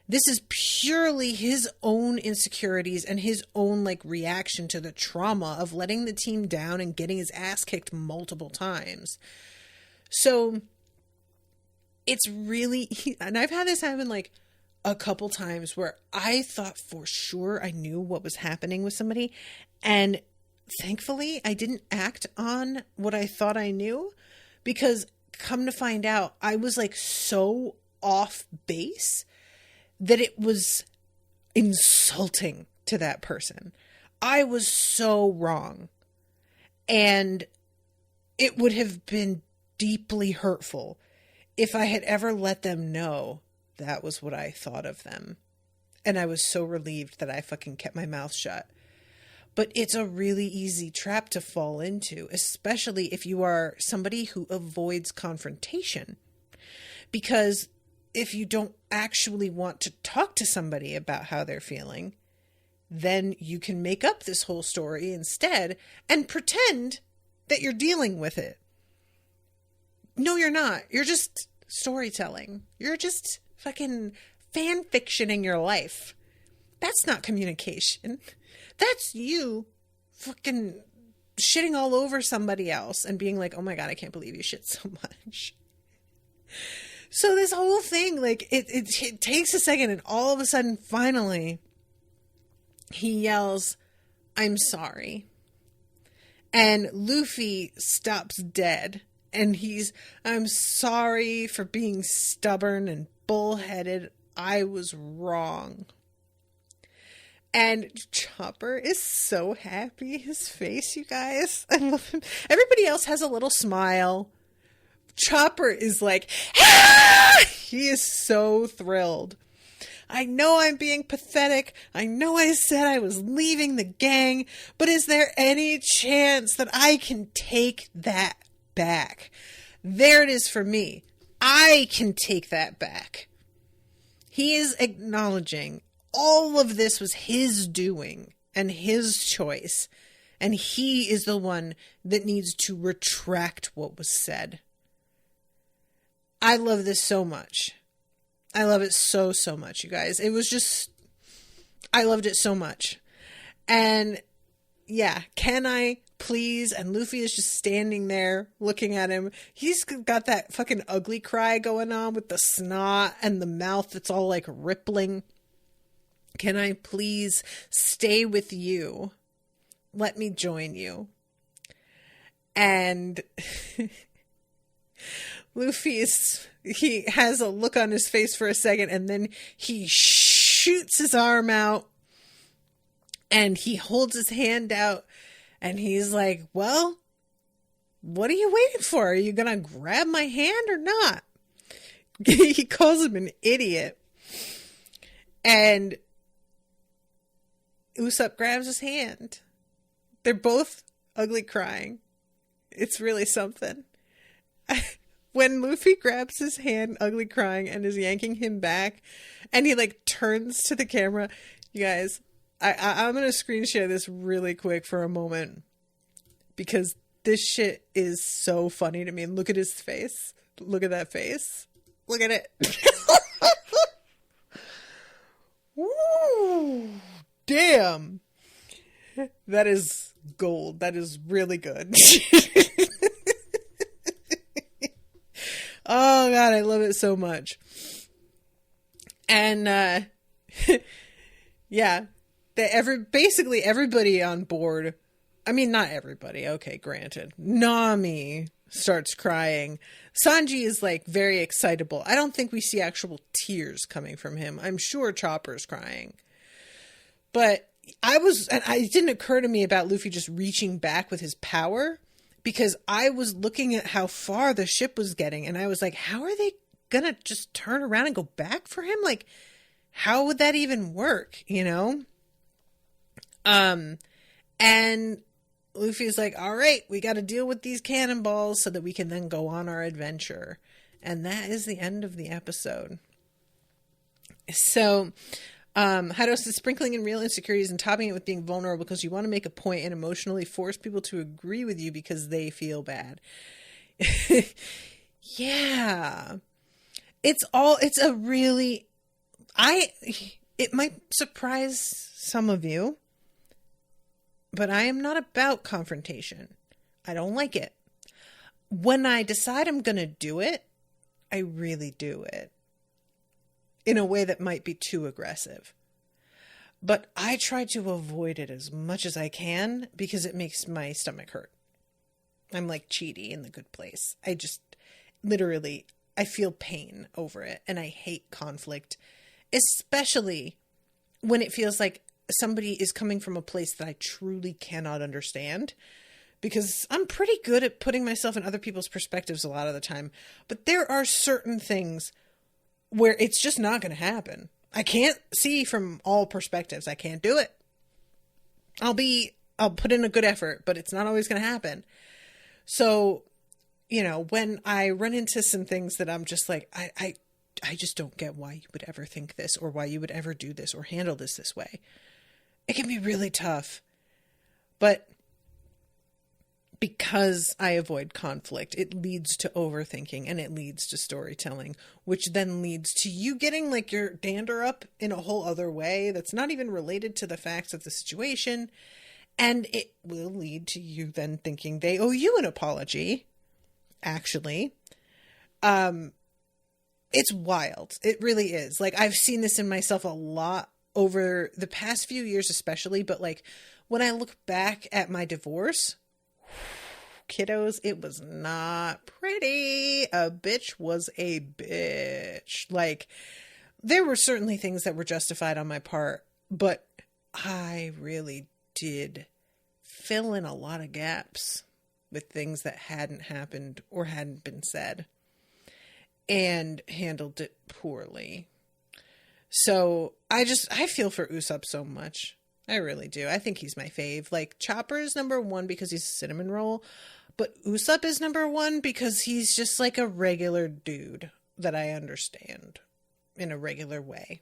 This is purely his own insecurities and his own reaction to the trauma of letting the team down and getting his ass kicked multiple times. So it's really, and I've had this happen a couple times where I thought for sure I knew what was happening with somebody, and thankfully I didn't act on what I thought I knew, because come to find out I was so off base that it was insulting to that person. I was so wrong, and it would have been deeply hurtful if I had ever let them know that was what I thought of them. And I was so relieved that I fucking kept my mouth shut. But it's a really easy trap to fall into, especially if you are somebody who avoids confrontation. Because if you don't actually want to talk to somebody about how they're feeling, then you can make up this whole story instead and pretend that you're dealing with it. No, you're not. You're just storytelling. You're just fucking fan fictioning your life. That's not communication. That's you fucking shitting all over somebody else and being like, oh my God, I can't believe you shit so much. So this whole thing, like, it takes a second, and all of a sudden, finally, he yells, I'm sorry. And Luffy stops dead. And I'm sorry for being stubborn and bullheaded. I was wrong. And Chopper is so happy. His face, you guys. I love him. Everybody else has a little smile. Chopper is like, ah! He is so thrilled. I know I'm being pathetic. I know I said I was leaving the gang, but is there any chance that I can take that back? There it is for me. I can take that back. He is acknowledging all of this was his doing and his choice, and he is the one that needs to retract what was said. I love this so much. I love it so, so much, you guys. It was just, I loved it so much. And yeah, can I please? And Luffy is just standing there looking at him. He's got that fucking ugly cry going on with the snot and the mouth that's all like rippling. Can I please stay with you? Let me join you. And Luffy he has a look on his face for a second, and then he shoots his arm out and he holds his hand out and he's like, well, what are you waiting for? Are you going to grab my hand or not? He calls him an idiot. And Usopp grabs his hand. They're both ugly crying. It's really something. When Luffy grabs his hand, ugly crying, and is yanking him back, and he like turns to the camera, you guys, I'm going to screen share this really quick for a moment because this shit is so funny to me. And look at his face. Look at that face. Look at it. Woo! Damn. That is gold. That is really good. Oh God, I love it so much. And yeah, basically everybody on board. I mean, not everybody. Okay, granted. Nami starts crying. Sanji is like very excitable. I don't think we see actual tears coming from him. I'm sure Chopper's crying. But it didn't occur to me about Luffy just reaching back with his power, because I was looking at how far the ship was getting, and I was like, how are they gonna just turn around and go back for him? Like, how would that even work, you know? And Luffy's like, all right, we got to deal with these cannonballs so that we can then go on our adventure. And that is the end of the episode. So, Hados is sprinkling in real insecurities and topping it with being vulnerable because you want to make a point and emotionally force people to agree with you because they feel bad. Yeah. It might surprise some of you, but I am not about confrontation. I don't like it. When I decide I'm going to do it, I really do it. In a way that might be too aggressive. But I try to avoid it as much as I can because it makes my stomach hurt. I'm like Chidi in The Good Place. I just, literally, I feel pain over it. And I hate conflict. Especially when it feels like somebody is coming from a place that I truly cannot understand. Because I'm pretty good at putting myself in other people's perspectives a lot of the time. But there are certain things where it's just not going to happen. I can't see from all perspectives. I can't do it. I'll put in a good effort, but it's not always going to happen. So, you know, when I run into some things that I'm just like, I just don't get why you would ever think this or why you would ever do this or handle this way. it can be really tough. But because I avoid conflict, it leads to overthinking and it leads to storytelling, which then leads to you getting like your dander up in a whole other way that's not even related to the facts of the situation. And it will lead to you then thinking they owe you an apology. Actually, it's wild. It really is. Like, I've seen this in myself a lot over the past few years, especially. But like, when I look back at my divorce, kiddos, it was not pretty. A bitch was a bitch. Like, there were certainly things that were justified on my part, but I really did fill in a lot of gaps with things that hadn't happened or hadn't been said, and handled it poorly. So I feel for Usopp so much. I really do. I think he's my fave. Like, Chopper is number one because he's a cinnamon roll, but Usopp is number one because he's just like a regular dude that I understand in a regular way.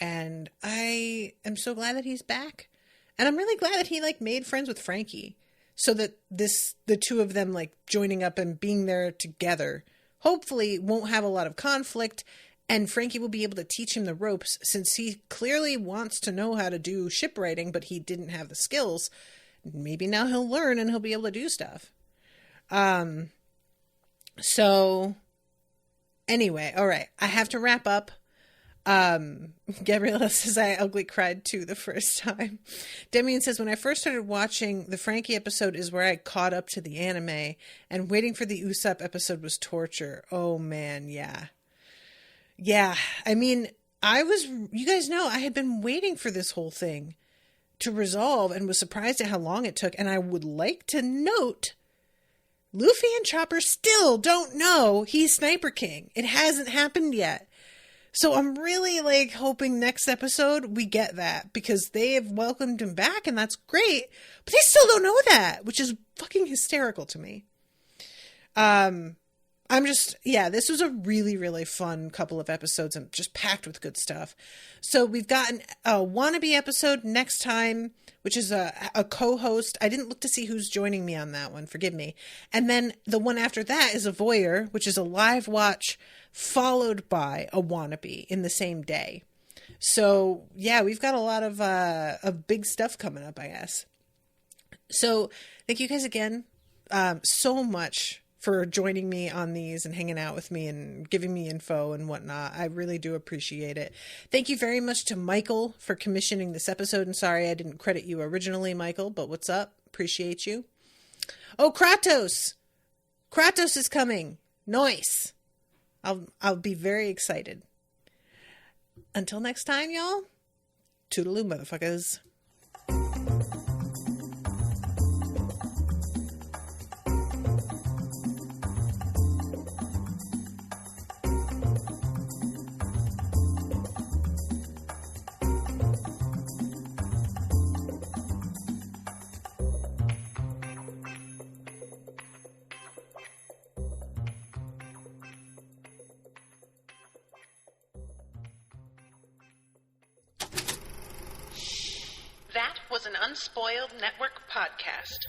And I am so glad that he's back. And I'm really glad that he like made friends with Frankie, so that the two of them like joining up and being there together hopefully won't have a lot of conflict, and Frankie will be able to teach him the ropes, since he clearly wants to know how to do shipwriting, but he didn't have the skills. Maybe now he'll learn and he'll be able to do stuff. So anyway, all right, I have to wrap up. Gabriella says I ugly cried too the first time. Demian says, when I first started watching the Frankie episode is where I caught up to the anime, and waiting for the Usopp episode was torture. Oh man, yeah. Yeah, I mean, you guys know, I had been waiting for this whole thing to resolve and was surprised at how long it took. And I would like to note, Luffy and Chopper still don't know he's Sniper King. It hasn't happened yet. So I'm really like hoping next episode we get that, because they have welcomed him back and that's great, but they still don't know that, which is fucking hysterical to me. This was a really, really fun couple of episodes and just packed with good stuff. So we've got a wannabe episode next time, which is a co-host. I didn't look to see who's joining me on that one. Forgive me. And then the one after that is a voyeur, which is a live watch followed by a wannabe in the same day. So yeah, we've got a lot of big stuff coming up, I guess. So thank you guys again so much for joining me on these and hanging out with me and giving me info and whatnot. I really do appreciate it. Thank you very much to Michael for commissioning this episode. And sorry I didn't credit you originally, Michael, but what's up? Appreciate you. Oh, Kratos! Kratos is coming. Nice. I'll be very excited. Until next time, y'all. Toodaloo, motherfuckers. That was an Unspoiled Network podcast.